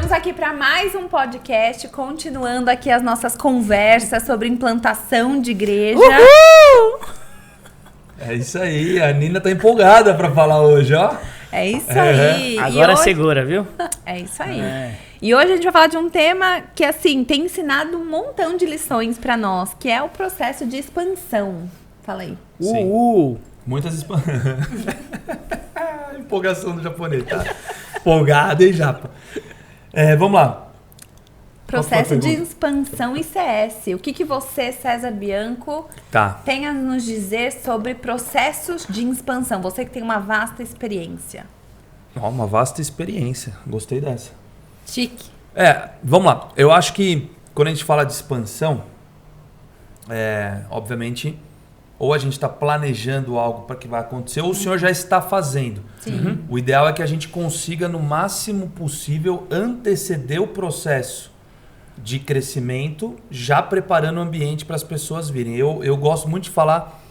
Estamos aqui para mais um podcast, continuando aqui as nossas conversas sobre implantação de igreja. Uhul! É isso aí, a Nina tá empolgada para falar hoje, ó. É isso aí. Agora hoje... segura, viu? É isso aí. E hoje a gente vai falar de um tema que, assim, tem ensinado um montão de lições para nós, que é o processo de expansão. Fala aí. Muitas expansões. Empolgação do japonês, tá? Empolgado, hein, japa? Vamos lá. Processo de expansão ICS. O que você, César Bianco, tem a nos dizer sobre processos de expansão? Você que tem uma vasta experiência. Uma vasta experiência. Gostei dessa. Chique. Vamos lá. Eu acho que quando a gente fala de expansão, obviamente, ou a gente está planejando algo para que vai acontecer, ou o senhor já está fazendo. Sim. O ideal é que a gente consiga, no máximo possível, anteceder o processo de crescimento, já preparando o ambiente para as pessoas virem. Eu gosto muito de falar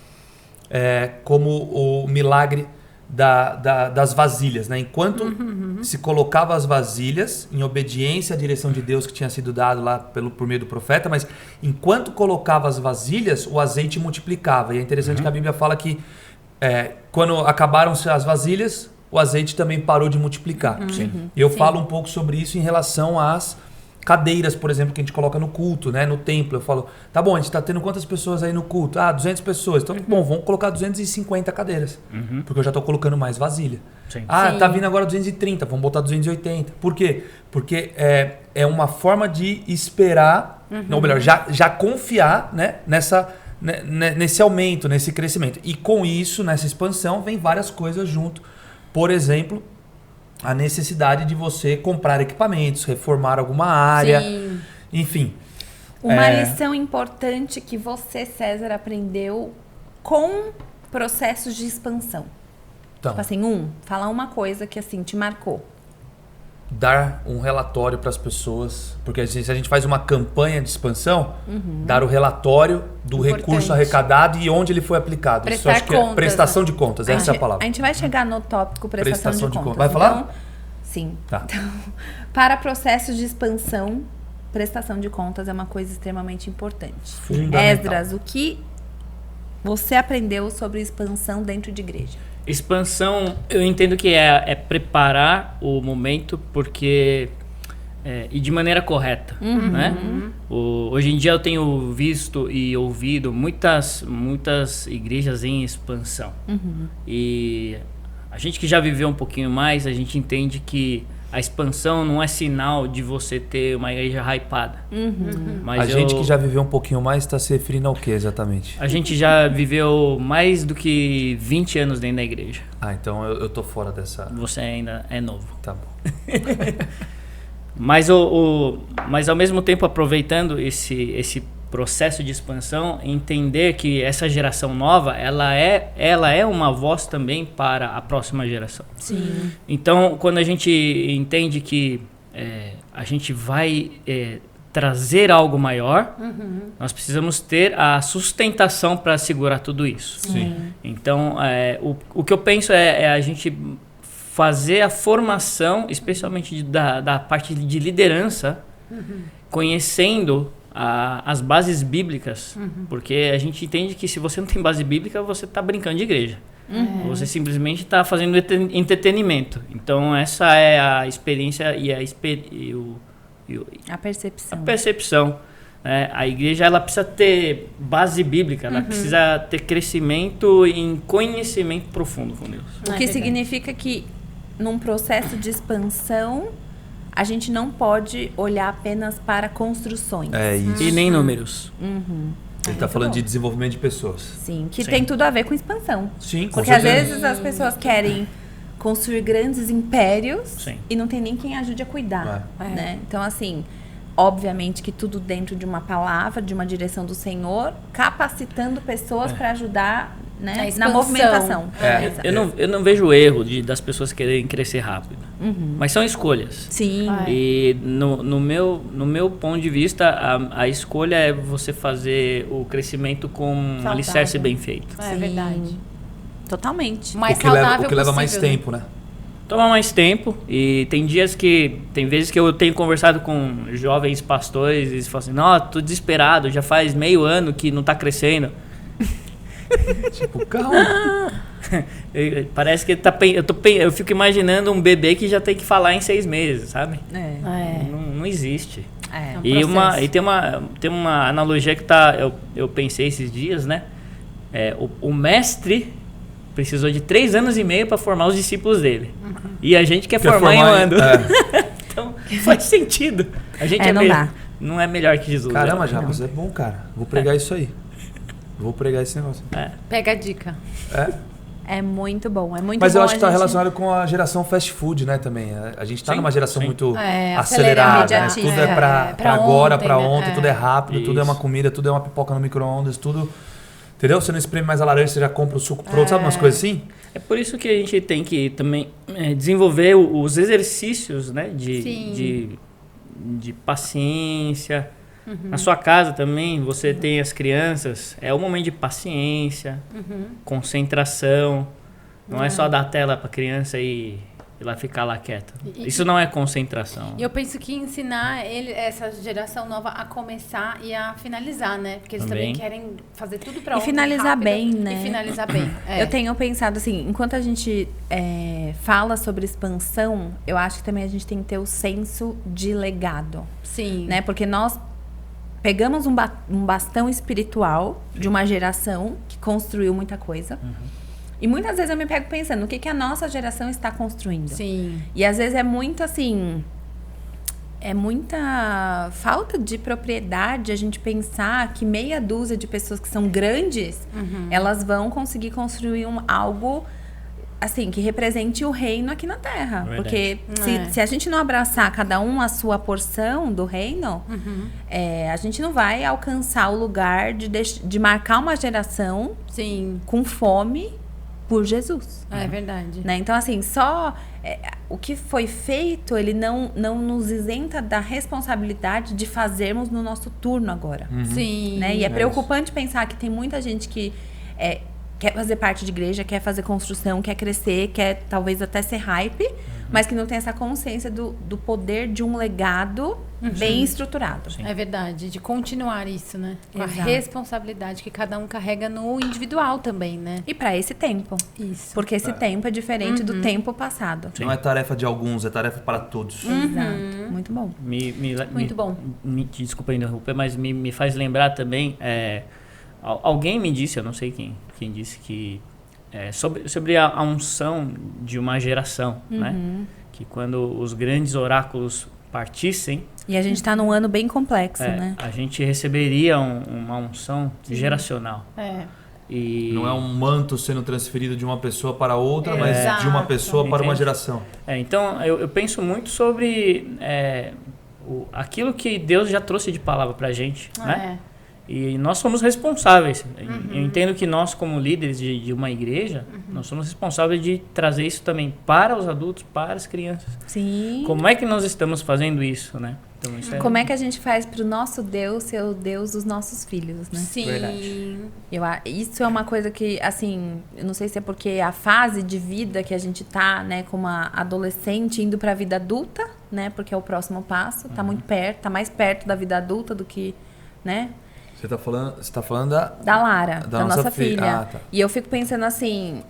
como o milagre das vasilhas, né? Enquanto se colocava as vasilhas em obediência à direção de Deus que tinha sido dado lá por meio do profeta, mas enquanto colocava as vasilhas, o azeite multiplicava. E é interessante que a Bíblia fala que quando acabaram-se as vasilhas, o azeite também parou de multiplicar. E eu falo um pouco sobre isso em relação às cadeiras, por exemplo, que a gente coloca no culto, né? No templo. Eu falo, tá bom, a gente tá tendo quantas pessoas aí no culto? 200 pessoas. Então, bom, vamos colocar 250 cadeiras. Porque eu já tô colocando mais vasilha. Sim. Tá vindo agora 230, vamos botar 280. Por quê? Porque é uma forma de esperar, ou melhor, já confiar, né? Nesse aumento, nesse crescimento. E com isso, nessa expansão, vem várias coisas junto. Por exemplo, a necessidade de você comprar equipamentos, reformar alguma área, enfim. Uma lição importante que você, César, aprendeu com processos de expansão. Então, Tipo assim, falar uma coisa que assim te marcou. Dar um relatório para as pessoas, porque se a gente faz uma campanha de expansão, dar o relatório do recurso arrecadado e onde ele foi aplicado. Prestar Isso acho que contas, prestação de contas, essa é a palavra. A gente vai chegar no tópico prestação de contas. Vai falar? Então, sim. Tá. Então, para processos de expansão, prestação de contas é uma coisa extremamente importante. Fundamental. Esdras, o que você aprendeu sobre expansão dentro de igreja? Expansão, eu entendo que é preparar o momento porque e de maneira correta, né? Hoje em dia eu tenho visto e ouvido muitas igrejas em expansão. E a gente que já viveu um pouquinho mais, a gente entende que a expansão não é sinal de você ter uma igreja hypada. Mas a gente que já viveu um pouquinho mais está se referindo ao que exatamente? A gente já viveu mais do que 20 anos dentro da igreja. Então eu tô fora dessa... Você ainda é novo. Tá bom. Mas, mas ao mesmo tempo, aproveitando esse processo de expansão, entender que essa geração nova, ela é uma voz também para a próxima geração. Sim. Então, quando a gente entende que a gente vai trazer algo maior, nós precisamos ter a sustentação para segurar tudo isso. Sim. Então, o que eu penso é a gente fazer a formação, especialmente da parte de liderança, conhecendo as bases bíblicas, porque a gente entende que se você não tem base bíblica, você está brincando de igreja. Você simplesmente está fazendo entretenimento. Então, essa é a experiência e a percepção. A percepção. A igreja ela precisa ter base bíblica, ela precisa ter crescimento em conhecimento profundo com Deus. O que significa que num processo de expansão, a gente não pode olhar apenas para construções. É isso. E nem números. Ele está falando de desenvolvimento de pessoas. Sim, que tem tudo a ver com expansão. Sim, com Porque certeza. às vezes as pessoas querem construir grandes impérios e não tem nem quem ajude a cuidar. Né? Então, assim, obviamente que tudo dentro de uma palavra, de uma direção do Senhor, capacitando pessoas para ajudar, né, na movimentação. Eu não vejo erro das pessoas quererem crescer rápido, mas são escolhas. Sim. E no meu ponto de vista, a escolha é você fazer o crescimento com um alicerce bem feito. É verdade. Totalmente. Mais o que leva saudável mais possível, tempo, né? Toma mais tempo. E tem vezes que eu tenho conversado com jovens pastores e eles falam assim, não, tô desesperado, já faz meio ano que não tá crescendo. Tipo, calma. Parece que eu fico imaginando um bebê que já tem que falar em 6 meses, sabe? Não existe. E tem uma analogia que eu pensei esses dias, né? O mestre precisou de 3 anos e meio para formar os discípulos dele. E a gente quer formar em um ano. Então, faz sentido. A gente não é melhor que Jesus. Caramba, Jabas, é bom, cara. Vou pregar isso aí. Vou pregar esse negócio. Pega a dica. É muito bom, é muito Mas bom. eu acho que está relacionado com a geração fast food, né, também. A gente está numa geração muito acelerada, acelerada, né? Tudo é pra agora, ontem, pra né? ontem, tudo é rápido, tudo é uma comida, tudo é uma pipoca no micro-ondas, tudo... Entendeu? Você não espreme mais a laranja, você já compra o suco pronto, sabe umas coisas assim? É por isso que a gente tem que também desenvolver os exercícios, né, de paciência. Na sua casa também, você tem as crianças, é um momento de paciência, concentração. Não é só dar tela para a criança e ela ficar lá quieta. Isso não é concentração. E eu penso que ensinar essa geração nova a começar e a finalizar, né? Porque eles também querem fazer tudo para ontem, finalizar rápido, bem, né? E finalizar bem. Eu tenho pensado assim, enquanto a gente fala sobre expansão, eu acho que também a gente tem que ter o senso de legado. Sim. Né? Porque nós pegamos um bastão espiritual de uma geração que construiu muita coisa. E muitas vezes eu me pego pensando, o que a nossa geração está construindo? Sim. E às vezes é muito assim... É muita falta de propriedade a gente pensar que meia dúzia de pessoas que são grandes, elas vão conseguir construir algo... assim, que represente o reino aqui na Terra. Verdade. Porque se a gente não abraçar cada um a sua porção do reino, a gente não vai alcançar o lugar de marcar uma geração com fome por Jesus. É verdade. Né? Então, assim, o que foi feito, ele não nos isenta da responsabilidade de fazermos no nosso turno agora. Sim. Né? E é preocupante pensar que tem muita gente que... quer fazer parte de igreja, quer fazer construção, quer crescer, quer talvez até ser hype, mas que não tem essa consciência do poder de um legado bem estruturado. É verdade, de continuar isso, né? Com a Exato. responsabilidade que cada um carrega no individual também, né? E para esse tempo. Isso. Porque esse tempo é diferente do tempo passado. Não é tarefa de alguns, é tarefa para todos. Exato. Muito bom. Muito bom. Desculpa interromper, mas me faz lembrar também... alguém me disse, eu não sei quem disse, que sobre a unção de uma geração, né? Que quando os grandes oráculos partissem... E a gente está num ano bem complexo, né? A gente receberia uma unção geracional. E... Não é um manto sendo transferido de uma pessoa para outra, mas Exato. de uma pessoa para uma geração. Então, eu penso muito sobre aquilo que Deus já trouxe de palavra para a gente, né? E nós somos responsáveis. Eu entendo que nós, como líderes de uma igreja, nós somos responsáveis de trazer isso também para os adultos, para as crianças. Sim. Como é que nós estamos fazendo isso, né? Então, isso Como é que a gente faz para o nosso Deus ser o Deus dos nossos filhos, né? Sim. Verdade. Isso é uma coisa que, assim, eu não sei se é porque a fase de vida que a gente tá, né, como uma adolescente indo para a vida adulta, né, porque é o próximo passo, tá muito perto, tá mais perto da vida adulta do que, né? Você tá falando da Lara, da nossa filha. Ah, tá. E eu fico pensando assim,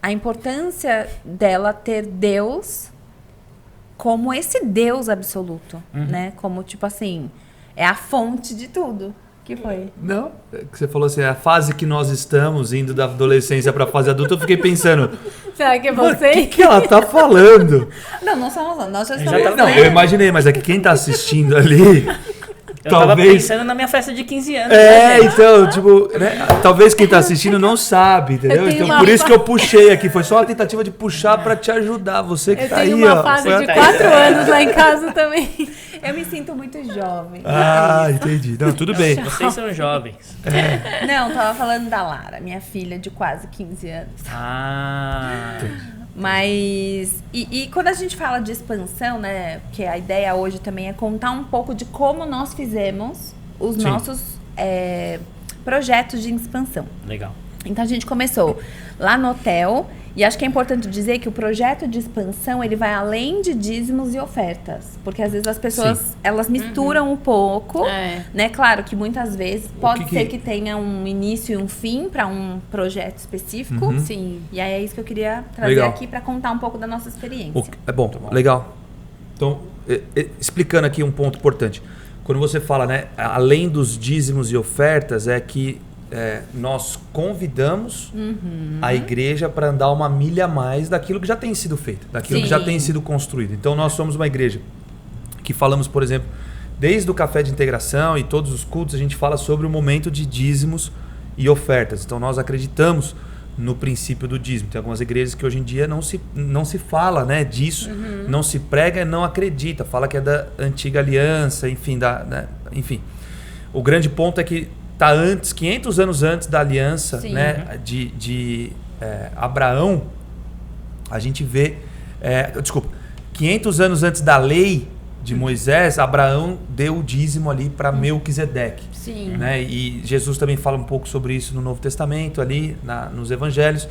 a importância dela ter Deus como esse Deus absoluto, né? Como, tipo assim, é a fonte de tudo. Que foi? Não, que você falou assim, a fase que nós estamos indo da adolescência para a fase adulta, eu fiquei pensando... Será que é O você? que ela tá falando? Não somos nós já estamos... Não, eu imaginei, mas é que quem tá assistindo ali... Eu tava pensando na minha festa de 15 anos. Então, tipo, né? Talvez quem tá assistindo não sabe, entendeu? Então, por isso que eu puxei aqui. Foi só uma tentativa de puxar pra te ajudar. Você que tá aí, ó. Eu tenho uma fase de 4 anos lá em casa também. Eu me sinto muito jovem. Entendi. Não, tudo bem. Vocês são jovens. Não, tava falando da Lara, minha filha de quase 15 anos. Mas, e quando a gente fala de expansão, né, que a ideia hoje também é contar um pouco de como nós fizemos os nossos projetos de expansão. Legal. Então a gente começou lá no hotel, e acho que é importante dizer que o projeto de expansão, ele vai além de dízimos e ofertas, porque às vezes as pessoas, elas misturam um pouco, né? Claro que muitas vezes pode ser que tenha um início e um fim para um projeto específico. Sim. E aí é isso que eu queria trazer aqui para contar um pouco da nossa experiência. É bom, legal. Então, explicando aqui um ponto importante. Quando você fala, né, além dos dízimos e ofertas, é que nós convidamos a igreja para andar uma milha a mais daquilo que já tem sido feito, daquilo que já tem sido construído. Então, nós somos uma igreja que falamos, por exemplo, desde o café de integração e todos os cultos, a gente fala sobre o momento de dízimos e ofertas. Então, nós acreditamos no princípio do dízimo. Tem algumas igrejas que hoje em dia não se fala, né, disso, não se prega e não acredita, fala que é da antiga aliança, enfim, enfim. O grande ponto é que está antes, 500 anos antes da aliança, né, de Abraão, a gente vê... 500 anos antes da lei de Moisés, Abraão deu o dízimo ali para Melquisedeque. Né? E Jesus também fala um pouco sobre isso no Novo Testamento, ali nos Evangelhos.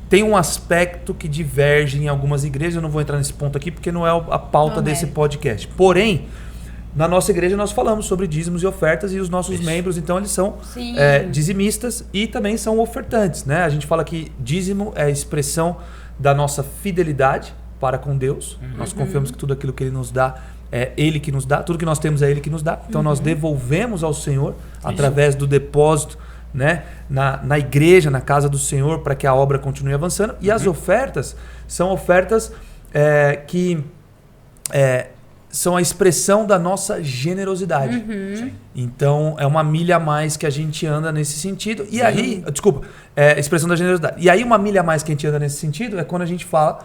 Tem um aspecto que diverge em algumas igrejas, eu não vou entrar nesse ponto aqui porque não é a pauta desse podcast. Porém, na nossa igreja nós falamos sobre dízimos e ofertas, e os nossos membros, então, eles são dizimistas e também são ofertantes, né? A gente fala que dízimo é a expressão da nossa fidelidade para com Deus. Nós confiamos que tudo aquilo que Ele nos dá é Ele que nos dá, tudo que nós temos é Ele que nos dá. Então nós devolvemos ao Senhor através do depósito, né, na igreja, na casa do Senhor, para que a obra continue avançando. E as ofertas são ofertas que são a expressão da nossa generosidade. Então, é uma milha a mais que a gente anda nesse sentido. E aí, expressão da generosidade. E aí, uma milha a mais que a gente anda nesse sentido é quando a gente fala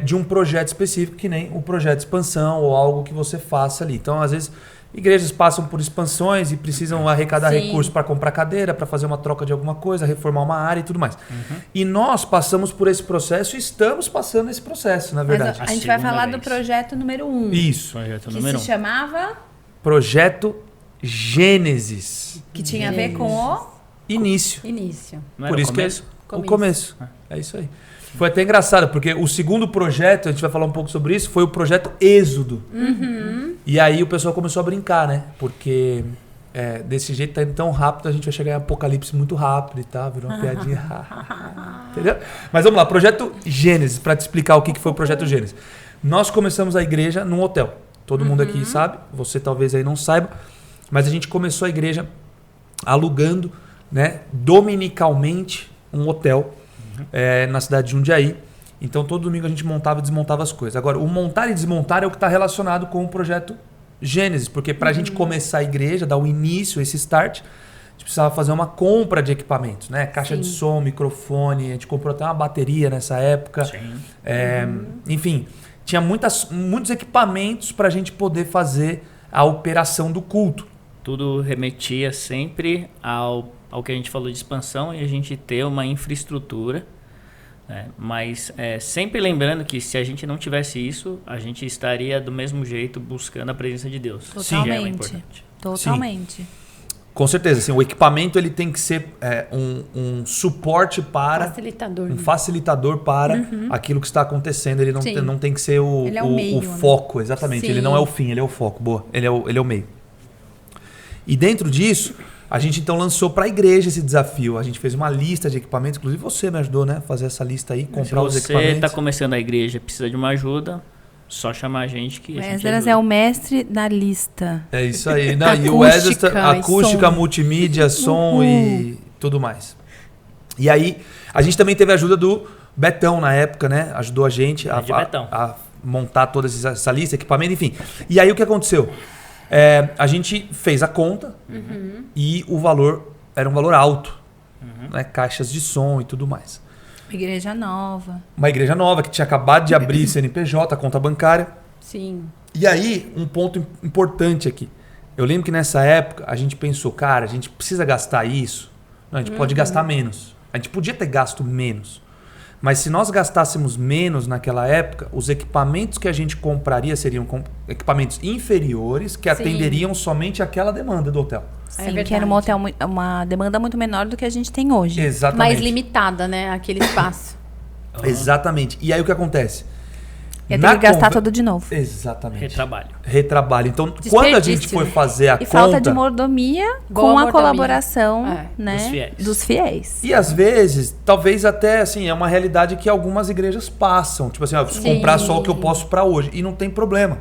de um projeto específico, que nem o projeto de expansão ou algo que você faça ali. Então, às vezes, igrejas passam por expansões e precisam arrecadar recursos para comprar cadeira, para fazer uma troca de alguma coisa, reformar uma área e tudo mais. E nós passamos por esse processo e estamos passando esse processo, na verdade. Mas a gente vai falar do projeto número 1. Isso. Que se chamava... Projeto Gênesis. Que tinha a ver com o... Início. Não por era isso que o começo. É isso aí. Foi até engraçado, porque o segundo projeto, a gente vai falar um pouco sobre isso, foi o projeto Êxodo. E aí o pessoal começou a brincar, né? Porque desse jeito tá indo tão rápido, a gente vai chegar em Apocalipse muito rápido e tal, virou uma piadinha. Entendeu? Mas vamos lá, projeto Gênesis, para te explicar o que foi o projeto Gênesis. Nós começamos a igreja num hotel. Todo mundo aqui sabe, você talvez aí não saiba, mas a gente começou a igreja alugando, né, dominicalmente um hotel na cidade de Jundiaí. Então todo domingo a gente montava e desmontava as coisas. Agora, o montar e desmontar é o que está relacionado com o projeto Gênesis, porque para a gente começar a igreja, dar o início, esse start, a gente precisava fazer uma compra de equipamentos, né? Caixa de som, microfone, a gente comprou até uma bateria nessa época. Enfim, tinha muitos equipamentos para a gente poder fazer a operação do culto. Tudo remetia sempre ao que a gente falou de expansão e a gente ter uma infraestrutura, né? Mas sempre lembrando que se a gente não tivesse isso, a gente estaria do mesmo jeito buscando a presença de Deus. Totalmente. Sim. Com certeza, assim, o equipamento ele tem que ser um suporte para... facilitador para aquilo que está acontecendo. Ele não tem que ser o foco, né? Exatamente. Ele não é o fim, ele é o foco. Boa, ele é o meio. E dentro disso, a gente então lançou para a igreja esse desafio. A gente fez uma lista de equipamentos, inclusive você me ajudou, né? Fazer essa lista aí, comprar os equipamentos. Se você está começando a igreja, precisa de uma ajuda, só chamar a gente que a gente Esdras é o mestre da lista. É isso aí. Não, e o Esdras, acústica, multimídia, som e tudo mais. E aí, a gente também teve a ajuda do Betão na época, né? Ajudou a gente a montar toda essa lista, equipamento, enfim. E aí, o que aconteceu? A gente fez a conta e o valor era um valor alto, né? Caixas de som e tudo mais. Uma igreja nova que tinha acabado de abrir CNPJ, conta bancária. Sim. E aí, um ponto importante aqui. Eu lembro que nessa época a gente pensou, cara, a gente precisa gastar isso? Não, a gente pode gastar menos. A gente podia ter gasto menos. Mas se nós gastássemos menos naquela época, os equipamentos que a gente compraria seriam equipamentos inferiores que atenderiam somente aquela demanda do hotel. Sim, que era um hotel, uma demanda muito menor do que a gente tem hoje. Exatamente. Mais limitada, né? Aquele espaço. Exatamente. E aí o que acontece? Ia ter que gastar tudo de novo. Exatamente. Retrabalho. Então, quando a gente foi fazer a conta... falta de mordomia com a colaboração né, dos fiéis. E às vezes, talvez até assim, é uma realidade que algumas igrejas passam. Tipo assim, eu preciso comprar só o que eu posso para hoje. E não tem problema.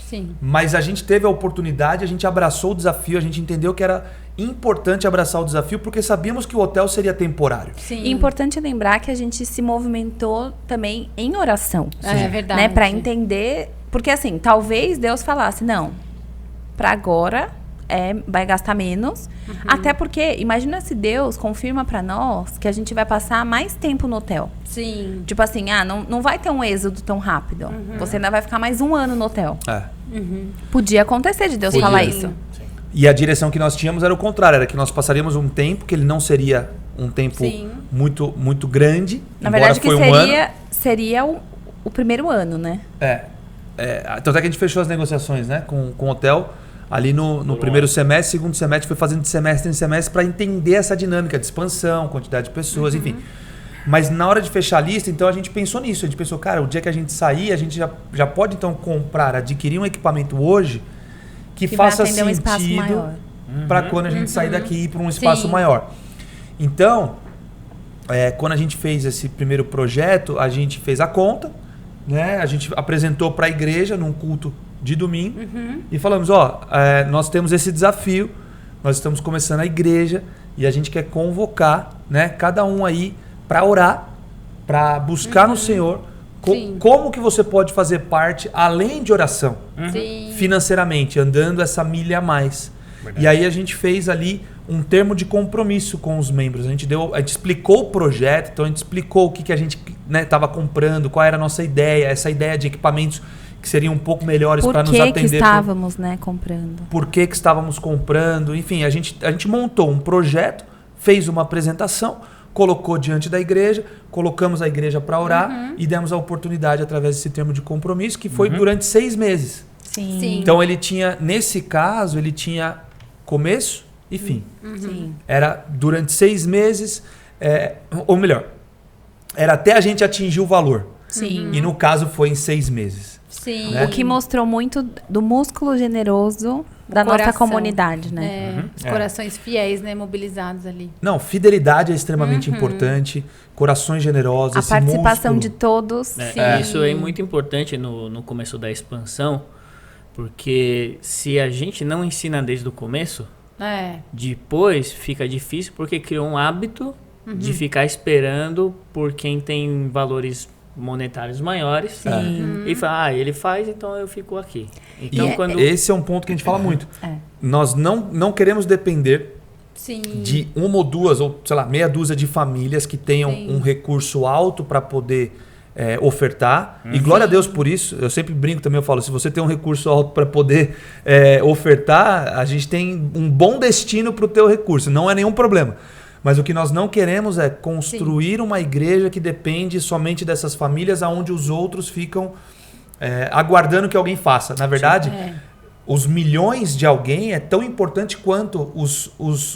Sim. Mas a gente teve a oportunidade, a gente abraçou o desafio, a gente entendeu que era importante abraçar o desafio porque sabíamos que o hotel seria temporário. Sim. E importante lembrar que a gente se movimentou também em oração. É verdade. Né, para entender, porque assim, talvez Deus falasse, não, para agora vai gastar menos, até porque, imagina se Deus confirma para nós que a gente vai passar mais tempo no hotel. Sim. Tipo assim, não vai ter um êxodo tão rápido. Você ainda vai ficar mais 1 ano no hotel. Podia acontecer de Deus falar isso. E a direção que nós tínhamos era o contrário, era que nós passaríamos um tempo que ele não seria um tempo muito, muito grande. Na verdade, que seria o primeiro ano, né? Então até que a gente fechou as negociações, né, com o hotel ali no primeiro semestre, segundo semestre, foi fazendo de semestre em semestre para entender essa dinâmica de expansão, quantidade de pessoas, enfim. Mas na hora de fechar a lista, então a gente pensou nisso. A gente pensou, cara, o dia que a gente sair, a gente já pode então adquirir um equipamento hoje que faça sentido para quando a gente sair daqui e ir para um espaço maior. Então, quando a gente fez esse primeiro projeto, a gente fez a conta, né? A gente apresentou para a igreja num culto de domingo e falamos, nós temos esse desafio, nós estamos começando a igreja e a gente quer convocar, né, cada um aí para orar, para buscar no Senhor como que você pode fazer parte, além de oração, financeiramente, andando essa milha a mais. Verdade. E aí a gente fez ali um termo de compromisso com os membros. A gente explicou o projeto, então a gente explicou o que a gente estava comprando, qual era a nossa ideia, essa ideia de equipamentos que seriam um pouco melhores para nos atender. Por que estávamos comprando? Por que estávamos comprando? Enfim, a gente montou um projeto, fez uma apresentação, colocou diante da igreja, colocamos a igreja para orar e demos a oportunidade através desse termo de compromisso, que foi durante 6 meses. Sim. Então nesse caso, ele tinha começo e fim. Era durante 6 meses, ou melhor, era até a gente atingir o valor. Sim. E no caso foi em 6 meses. Sim. Né? O que mostrou muito do músculo generoso da nossa comunidade, né? Os corações fiéis, né? Mobilizados ali. Não, fidelidade é extremamente importante, corações generosos, a participação de todos. Isso é muito importante no começo da expansão, porque se a gente não ensina desde o começo, depois fica difícil porque criou um hábito de ficar esperando por quem tem valores monetários maiores e fala, ele faz, então eu fico aqui. Então, esse é um ponto que a gente fala muito. Nós não queremos depender de 1 ou 2 ou sei lá, meia dúzia de famílias que tenham um recurso alto para poder ofertar. E glória a Deus por isso. Eu sempre brinco também, eu falo, se você tem um recurso alto para poder ofertar, a gente tem um bom destino para o teu recurso, não é nenhum problema. Mas o que nós não queremos é construir uma igreja que depende somente dessas famílias, onde os outros ficam aguardando que alguém faça. Na verdade, os milhões de alguém é tão importante quanto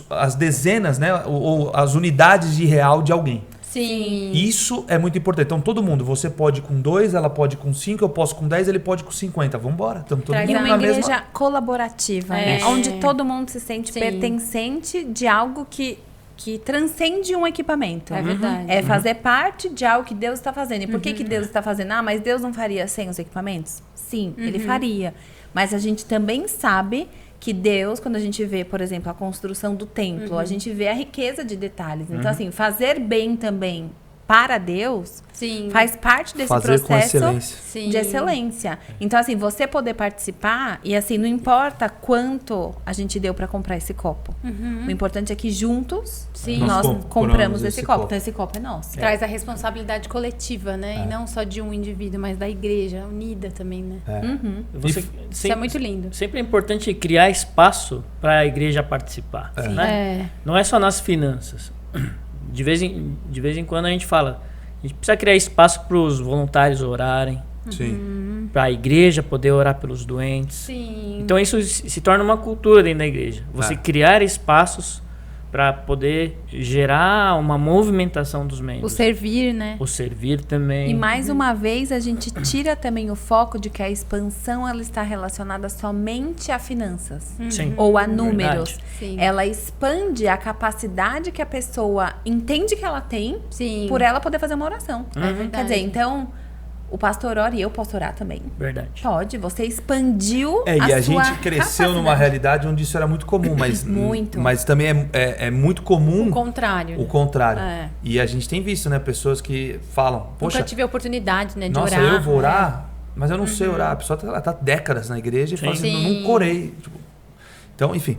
as dezenas, né, ou as unidades de real de alguém. Sim. Isso é muito importante. Então, todo mundo, você pode com 2, ela pode com 5, eu posso com 10, ele pode com 50. Vamos embora. Estamos todo mundo na mesma. E uma igreja colaborativa, né? Onde todo mundo se sente pertencente de algo que transcende um equipamento. É verdade. É fazer parte de algo que Deus está fazendo. E por que Deus está fazendo? Mas Deus não faria sem os equipamentos? Sim, Ele faria. Mas a gente também sabe que Deus, quando a gente vê, por exemplo, a construção do templo, a gente vê a riqueza de detalhes. Então, assim, fazer bem também para Deus faz parte desse processo de excelência. Então, assim, você poder participar e, assim, não importa quanto a gente deu para comprar esse copo. O importante é que juntos nós compramos esse copo. Então, esse copo é nosso. Traz a responsabilidade coletiva, né? E não só de um indivíduo, mas da igreja unida também, né? Isso é muito lindo. Sempre é importante criar espaço para a igreja participar. Né? Não é só nas finanças. De vez em quando a gente fala, a gente precisa criar espaço para os voluntários orarem, Sim. Para a igreja poder orar pelos doentes. Sim. Então isso se torna uma cultura dentro da igreja. Você criar espaços para poder gerar uma movimentação dos membros. O servir, né? O servir também. E mais uma vez a gente tira também o foco de que a expansão ela está relacionada somente a finanças. Sim. Ou a números. Sim. Ela expande a capacidade que a pessoa entende que ela tem Sim. por ela poder fazer uma oração. verdade. Quer dizer, então, o pastor ora e eu posso orar também. Verdade. Pode, você expandiu E a sua gente cresceu numa realidade onde isso era muito comum, mas, mas também é muito comum O contrário. o contrário. E a gente tem visto, né, pessoas que falam, poxa, Nunca tive a oportunidade, né, de nossa, orar. eu vou orar, mas eu não sei orar. A pessoa tá décadas na igreja e fala assim, eu nunca orei. Tipo, então, enfim.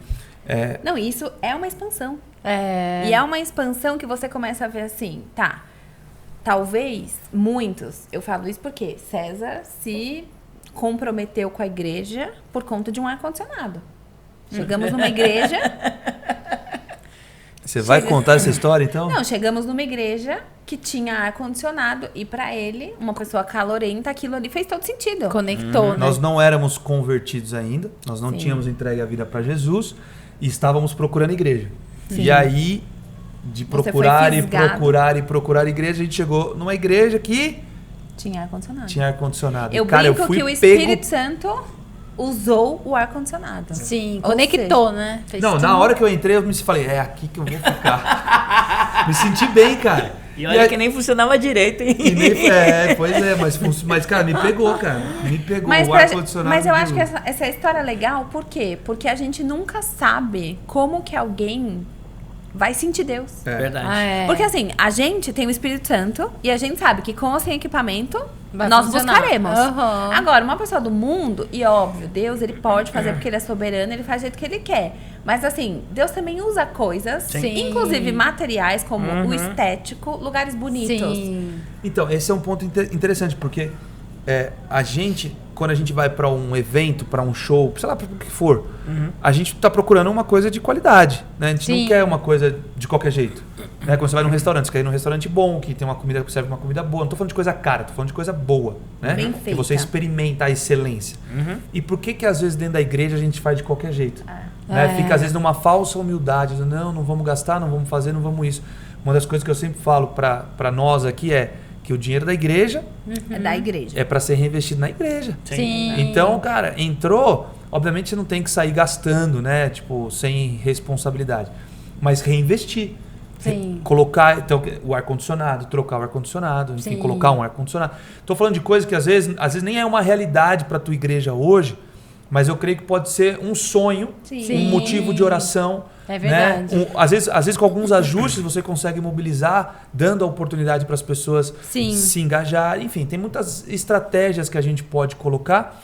Não, isso é uma expansão. É. E é uma expansão que você começa a ver assim, tá... Talvez, muitos, eu falo isso porque César se comprometeu com a igreja por conta de um ar-condicionado. Chegamos numa igreja... Você vai contar essa história, então? Não, chegamos numa igreja que tinha ar-condicionado e pra ele, uma pessoa calorenta, aquilo ali fez todo sentido. Conectou, né? Nós não éramos convertidos ainda, nós não tínhamos entregue a vida para Jesus e estávamos procurando igreja. E aí... de procurar e procurar igreja, a gente chegou numa igreja que tinha ar-condicionado. Tinha ar-condicionado. Eu brinco que o Espírito Santo usou o ar-condicionado. Sim, conectou, né? Fez na hora que eu entrei, eu me falei, é aqui que eu vou ficar. Me senti bem, cara. E olha que nem funcionava direito, hein? Pois é, mas cara, me pegou, cara. Me pegou o ar-condicionado. Mas eu acho que essa história é legal, por quê? Porque a gente nunca sabe como que alguém... vai sentir Deus. Verdade. Porque assim, a gente tem o Espírito Santo e a gente sabe que com ou sem equipamento nós buscaremos. Agora, uma pessoa do mundo, e óbvio, Deus ele pode fazer porque ele é soberano, ele faz do jeito que ele quer. Mas assim, Deus também usa coisas, inclusive materiais, como o estético, lugares bonitos. Sim. Então, esse é um ponto interessante, porque a gente, quando a gente vai para um evento, para um show, sei lá, para o que for, a gente tá procurando uma coisa de qualidade, né? A gente não quer uma coisa de qualquer jeito. Né? Quando você vai num restaurante, você quer ir num restaurante bom, que tem uma comida que serve uma comida boa. Não tô falando de coisa cara, tô falando de coisa boa, né? Bem feita. Que você experimenta a excelência. E por que às vezes dentro da igreja a gente faz de qualquer jeito? Né? Fica às vezes numa falsa humildade, não vamos gastar, não vamos fazer, não vamos isso. Uma das coisas que eu sempre falo para nós aqui é que o dinheiro da igreja é da igreja. É para ser reinvestido na igreja. Sim. Então, cara, entrou, obviamente você não tem que sair gastando, né? Tipo, sem responsabilidade. Mas reinvestir. Sim. Colocar então, o ar-condicionado, trocar o ar-condicionado, enfim, colocar um ar-condicionado. Tô falando de coisa que às vezes nem é uma realidade para tua igreja hoje, mas eu creio que pode ser um sonho, um motivo de oração. É verdade. Né? Às vezes com alguns ajustes você consegue mobilizar, dando a oportunidade para as pessoas se engajar. Enfim, tem muitas estratégias que a gente pode colocar,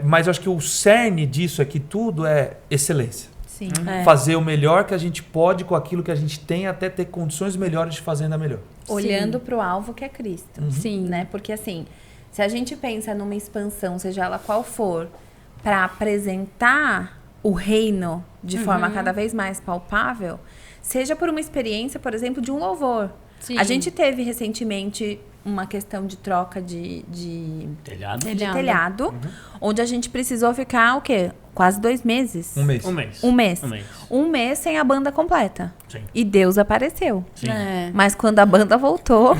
mas eu acho que o cerne disso aqui tudo é excelência. Sim. Fazer o melhor que a gente pode com aquilo que a gente tem, até ter condições melhores de fazer ainda melhor. Olhando para o alvo que é Cristo. Sim. Né? Porque assim, se a gente pensa numa expansão, seja ela qual for, para apresentar o reino de forma cada vez mais palpável, seja por uma experiência, por exemplo, de um louvor. Sim. A gente teve recentemente uma questão de troca de telhado, onde a gente precisou ficar, o quê? Quase 2 meses. Um mês sem a banda completa. Sim. E Deus apareceu. Sim. Mas quando a banda voltou,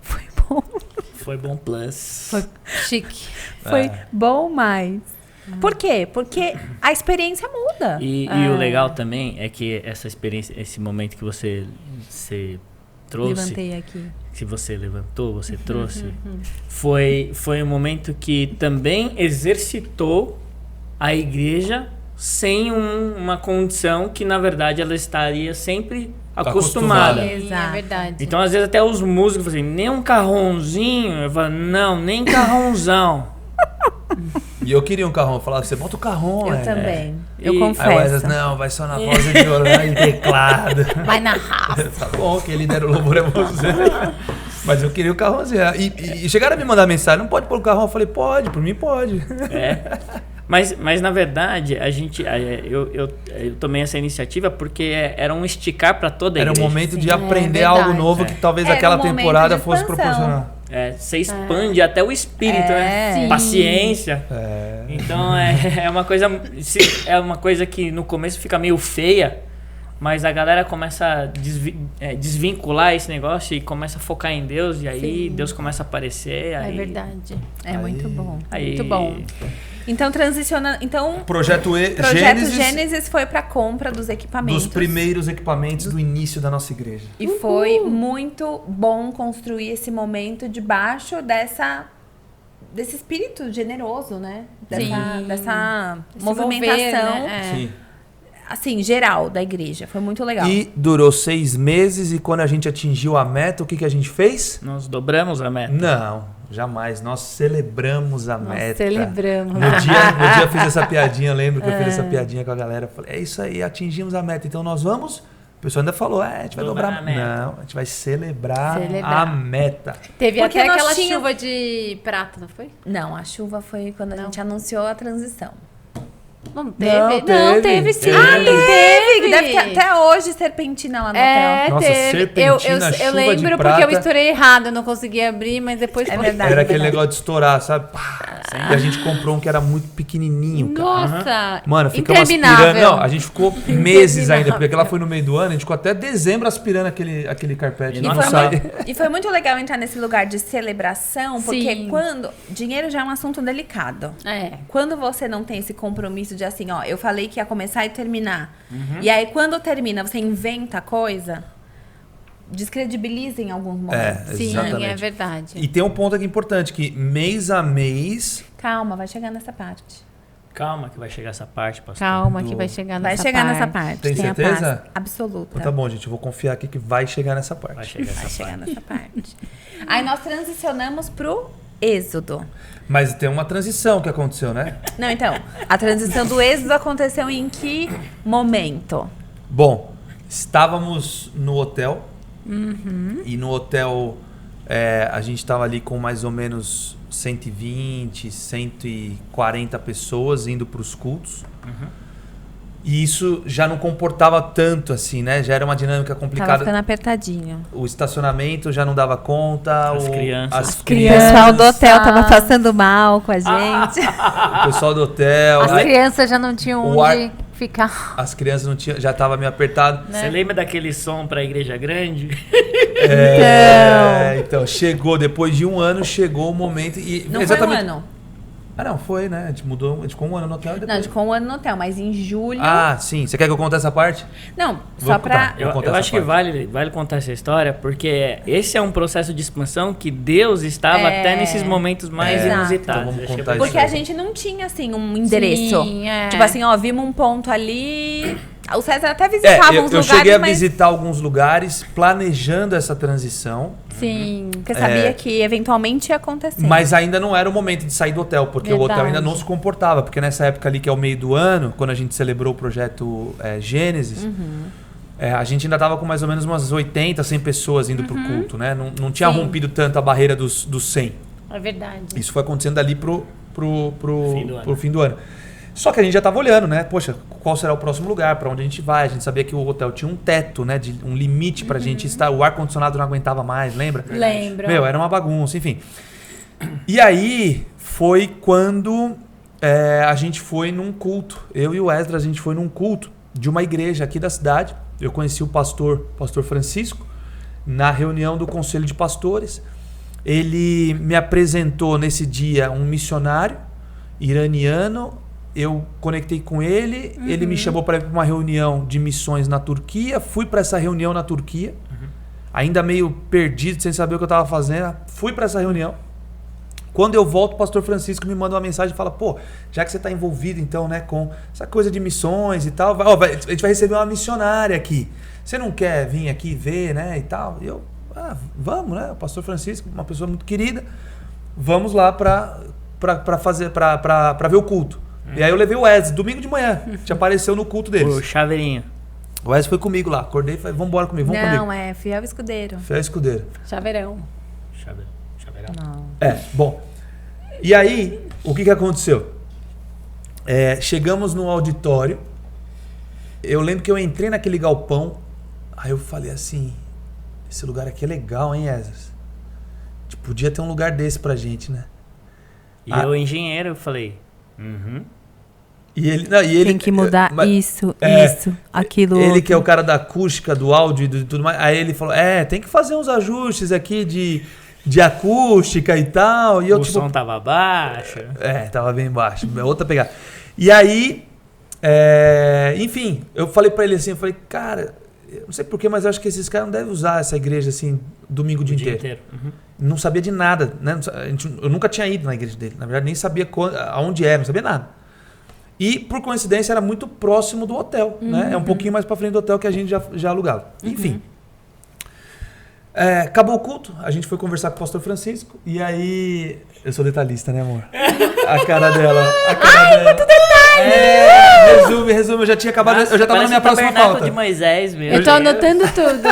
foi bom. Foi bom plus. Foi chique. Foi bom mais. Por quê? Porque a experiência muda. E o legal também é que essa experiência, esse momento que você trouxe... Levantei aqui. Que você levantou, você trouxe, foi um momento que também exercitou a igreja sem uma condição que, na verdade, ela estaria sempre acostumada. É verdade. Então, às vezes, até os músicos falam assim, nem um carrãozinho. Eu falo, não, nem carrãozão. E eu queria um carrão. Eu falava, você bota o carrão. Eu também. Eu confesso. Aí o Wesley, não, vai só na voz de violão e teclado. Vai na raça. Tá bom, quem lidera o louvor é você. Mas eu queria o carrãozinho. E chegaram a me mandar mensagem, não pode pôr o carrão? Eu falei, pode, por mim pode. Mas na verdade, eu tomei essa iniciativa porque era um esticar para toda a igreja. Era um momento de aprender algo novo que talvez aquela temporada fosse proporcionar. Você expande até o espírito, né? Sim. Paciência. Então é uma coisa que no começo fica meio feia, mas a galera começa a desvincular esse negócio e começa a focar em Deus, e aí Deus começa a aparecer. É verdade. Muito bom. Muito bom. Então, transicionando. Então, Projeto Gênesis foi para compra dos equipamentos. Dos primeiros equipamentos do início da nossa igreja. E foi muito bom construir esse momento debaixo desse espírito generoso, né? Dessa movimentação. Mover, né? Sim. Assim, geral da igreja. Foi muito legal. E durou 6 meses, e quando a gente atingiu a meta, o que a gente fez? Nós dobramos a meta. Não, jamais. Nós celebramos a meta. Celebramos. No dia eu fiz essa piadinha, eu lembro que eu fiz essa piadinha com a galera. Falei, é isso aí, atingimos a meta. Então nós vamos... O pessoal ainda falou, a gente vai dobrar a meta. Não, a gente vai celebrar a meta. Teve até aquela chuva de prata, não foi? Não, a chuva foi quando a gente anunciou a transição. Não teve sim. Teve. Deve ter até hoje serpentina lá no hotel. Nossa, serpentina, eu lembro de porque prata. eu estourei errado, eu não consegui abrir, mas depois foi verdade. Era aquele negócio de estourar, sabe? E a gente comprou um que era muito pequenininho, cara. Nossa! Mano, ficamos aspirando. Não, a gente ficou meses ainda, porque aquela foi no meio do ano, a gente ficou até dezembro aspirando aquele carpete. E foi muito legal entrar nesse lugar de celebração, porque quando... Dinheiro já é um assunto delicado. Quando você não tem esse compromisso de assim, ó, eu falei que ia começar e terminar. E aí, quando termina, você inventa coisa, descredibiliza em alguns momentos. Sim, é verdade. E tem um ponto aqui importante, que mês a mês... Calma, vai chegar nessa parte. Calma que vai chegar essa parte, pastor. Calma que vai chegar nessa parte. Vai chegar nessa parte. Tem certeza? Absoluta. Então, tá bom, gente, eu vou confiar aqui que vai chegar nessa parte. Vai chegar nessa parte. Aí nós transicionamos pro Êxodo. Mas tem uma transição que aconteceu, né? Não, então, a transição do Êxodo aconteceu em que momento? Bom, estávamos no hotel. E no hotel a gente estava ali com mais ou menos 120, 140 pessoas indo para os cultos. E isso já não comportava tanto assim, né? Já era uma dinâmica complicada. Tava ficando apertadinho. O estacionamento já não dava conta. As crianças. O pessoal do hotel tava passando mal com a gente. O pessoal do hotel. As crianças já não tinham onde ficar. As crianças não tinham, já tava meio apertado. Você lembra daquele som pra igreja grande? Então, chegou, depois de um ano, chegou o momento. E não exatamente... foi um ano. Não, foi, né? A gente mudou, a gente ficou um ano no hotel e depois... Não, a gente ficou um ano no hotel, mas em julho... Sim. Você quer que eu conte essa parte? Não, só pra... Eu acho que vale contar essa história, porque esse é um processo de expansão que Deus estava até nesses momentos mais inusitados. Então vamos contar porque a gente não tinha, assim, um endereço. Tipo assim, ó, vimos um ponto ali... O César até visitava alguns lugares, eu cheguei a visitar alguns lugares planejando essa transição. Sim, porque sabia que eventualmente ia acontecer. Mas ainda não era o momento de sair do hotel, porque o hotel ainda não se comportava. Porque nessa época ali, que é o meio do ano, quando a gente celebrou o projeto Gênesis, a gente ainda estava com mais ou menos umas 80, 100 pessoas indo pro culto, né? Não tinha rompido tanto a barreira dos 100. É verdade. Isso foi acontecendo ali pro fim do ano. Só que a gente já estava olhando, né? Poxa, qual será o próximo lugar? Para onde a gente vai? A gente sabia que o hotel tinha um teto, né? Um limite pra gente estar. O ar-condicionado não aguentava mais, lembra? Lembro. Era uma bagunça, enfim. E aí foi quando a gente foi num culto. Eu e o Esdras, a gente foi num culto de uma igreja aqui da cidade. Eu conheci o pastor Francisco, na reunião do Conselho de Pastores. Ele me apresentou nesse dia um missionário iraniano. Eu conectei com ele, ele me chamou para ir para uma reunião de missões na Turquia. Fui para essa reunião na Turquia, ainda meio perdido, sem saber o que eu estava fazendo. Fui para essa reunião. Quando eu volto, o pastor Francisco me manda uma mensagem e fala: pô, já que você está envolvido então, né, com essa coisa de missões e tal, a gente vai receber uma missionária aqui. Você não quer vir aqui ver, né, e tal? E eu, vamos, né? O pastor Francisco, uma pessoa muito querida, vamos lá para ver o culto. E aí eu levei o Wes, domingo de manhã, que apareceu no culto deles. O chaveirinho. O Wes foi comigo lá, acordei e falei, vamos embora comigo, vamos comigo. Não, é fiel escudeiro. Fiel escudeiro. Chaveirão. Chaveirão. Não. Bom. E aí, o que aconteceu? Chegamos no auditório, eu lembro que eu entrei naquele galpão, aí eu falei assim, esse lugar aqui é legal, hein, Esdras? Tipo, podia ter um lugar desse pra gente, né? E eu, engenheiro, eu falei... E ele tem que mudar isso, aquilo. Ele que é o cara da acústica, do áudio e tudo mais. Aí ele falou, tem que fazer uns ajustes aqui de acústica e tal. E eu, o som tava baixo. Tava bem baixo. Outra pegada. E aí, enfim, eu falei pra ele assim, eu falei, cara, eu não sei porquê, mas eu acho que esses caras não devem usar essa igreja assim, domingo o dia inteiro. Não sabia de nada, né? Eu nunca tinha ido na igreja dele. Na verdade, nem sabia aonde era, não sabia nada. E, por coincidência, era muito próximo do hotel, né? É um pouquinho mais pra frente do hotel que a gente já alugava. Enfim. Acabou o culto, a gente foi conversar com o pastor Francisco, e aí... Eu sou detalhista, né, amor? A cara dela. Muito detalhe! Resume, eu já tinha acabado, eu já tava na minha próxima pauta. De Moisés mesmo. Eu tô anotando tudo.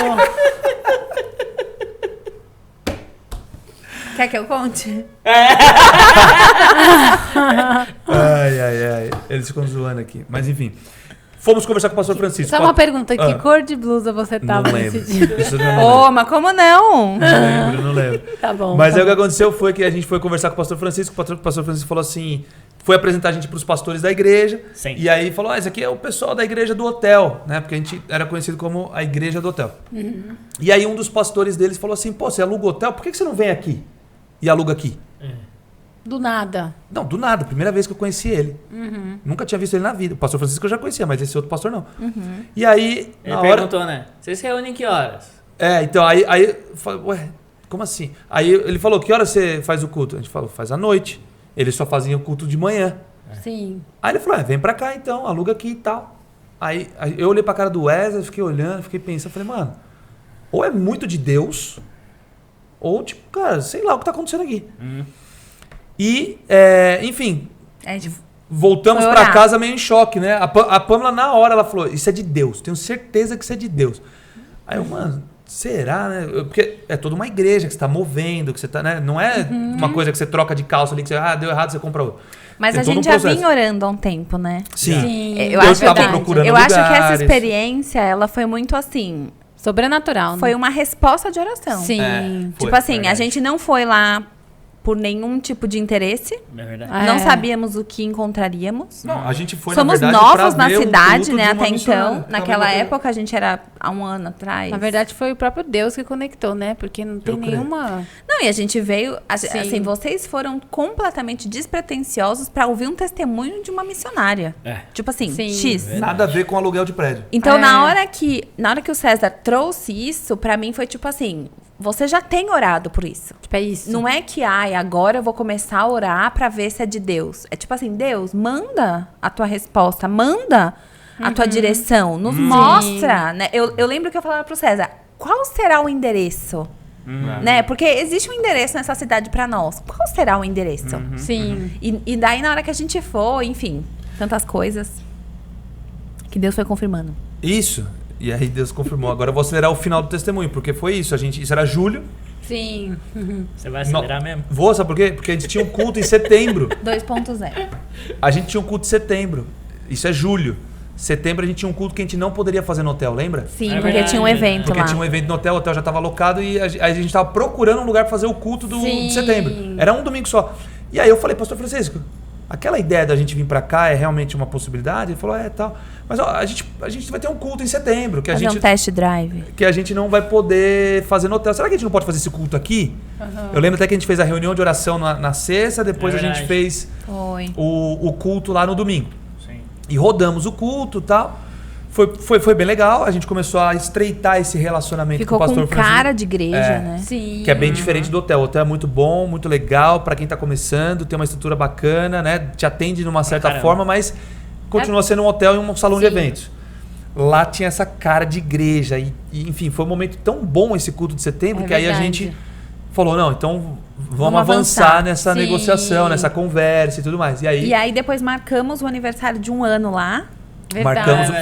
Quer que eu conte? Ai. Eles ficam zoando aqui. Mas enfim. Fomos conversar com o pastor Francisco. Só uma pergunta, que cor de blusa você tava nesse dia? Mas como não? Não lembro. Tá bom. Mas aí o que aconteceu foi que a gente foi conversar com o pastor Francisco. O pastor Francisco falou assim... Foi apresentar a gente para os pastores da igreja. Sim. E aí falou, esse aqui é o pessoal da igreja do hotel, né? Porque a gente era conhecido como a igreja do hotel. E aí um dos pastores deles falou assim, pô, você aluga o hotel? Por que você não vem aqui e aluga aqui? Do nada. Não, do nada. Primeira vez que eu conheci ele. Nunca tinha visto ele na vida. O pastor Francisco eu já conhecia, mas esse outro pastor não. E aí, ele perguntou, né? Vocês se reúnem em que horas? Então, aí eu falei, ué, como assim? Aí ele falou, que horas você faz o culto? A gente falou, faz à noite. Eles só faziam o culto de manhã. Sim. Aí ele falou, vem pra cá então, aluga aqui e tal. Aí eu olhei pra cara do Wesley, fiquei olhando, fiquei pensando, falei, mano, ou é muito de Deus, ou tipo, cara, sei lá o que tá acontecendo aqui. E, enfim, voltamos pra casa meio em choque, né? A Pamela, na hora, ela falou, isso é de Deus, tenho certeza que isso é de Deus. Aí eu, mano, será, né? Porque é toda uma igreja que você tá movendo, que você tá, né? Não é uma coisa que você troca de calça ali, que você, deu errado, você compra outro. Mas a gente já vinha orando há um tempo, né? Sim. Eu acho que essa experiência, ela foi muito assim... Sobrenatural, né? Foi uma resposta de oração. Sim. Tipo assim, a gente não foi lá por nenhum tipo de interesse. É verdade. Não sabíamos o que encontraríamos. Não, a gente foi, Somos na verdade, novos na cidade, né? Até então. missionária. Naquela época, a gente era há um ano atrás. Na verdade, foi o próprio Deus que conectou, né? Porque não tem nenhuma... Não, e a gente veio... Assim, vocês foram completamente despretensiosos pra ouvir um testemunho de uma missionária. Tipo assim, X. Nada a ver com aluguel de prédio. Então, na hora que o César trouxe isso, pra mim foi tipo assim... Você já tem orado por isso. Tipo, é isso. Não é que, agora eu vou começar a orar pra ver se é de Deus. É tipo assim, Deus, manda a tua resposta, manda a tua direção, nos mostra, né? Eu lembro que eu falava pro César, qual será o endereço? Né? Porque existe um endereço nessa cidade pra nós. Qual será o endereço? Sim. E daí, na hora que a gente foi, enfim, tantas coisas que Deus foi confirmando. Isso. E aí Deus confirmou. Agora eu vou acelerar o final do testemunho, porque foi isso. Isso era julho. Sim. Você vai acelerar mesmo? Vou, sabe por quê? Porque a gente tinha um culto em setembro. 2.0. A gente tinha um culto em setembro. Isso é julho. Setembro a gente tinha um culto que a gente não poderia fazer no hotel, lembra? Sim, porque tinha um evento lá. Porque tinha um evento no hotel, o hotel já estava alocado e a gente estava procurando um lugar para fazer o culto de setembro. Era um domingo só. E aí eu falei, pastor Francisco, aquela ideia da gente vir para cá é realmente uma possibilidade? Ele falou, tal. Mas ó, a gente vai ter um culto em setembro. Que fazer um test drive. Que a gente não vai poder fazer no hotel. Será que a gente não pode fazer esse culto aqui? Eu lembro até que a gente fez a reunião de oração na sexta, depois a gente fez o culto lá no domingo. Sim. E rodamos o culto e tal. Foi bem legal. A gente começou a estreitar esse relacionamento com o pastor Francisco. Ficou com cara de igreja, né? Sim. Que é bem diferente do hotel. O hotel é muito bom, muito legal para quem tá começando, tem uma estrutura bacana, né? Te atende de uma certa forma, mas continua sendo um hotel e um salão de eventos. Lá tinha essa cara de igreja. E, enfim, foi um momento tão bom esse culto de setembro que aí a gente falou, não, então vamos avançar nessa negociação, nessa conversa e tudo mais. E aí depois marcamos o aniversário de um ano lá.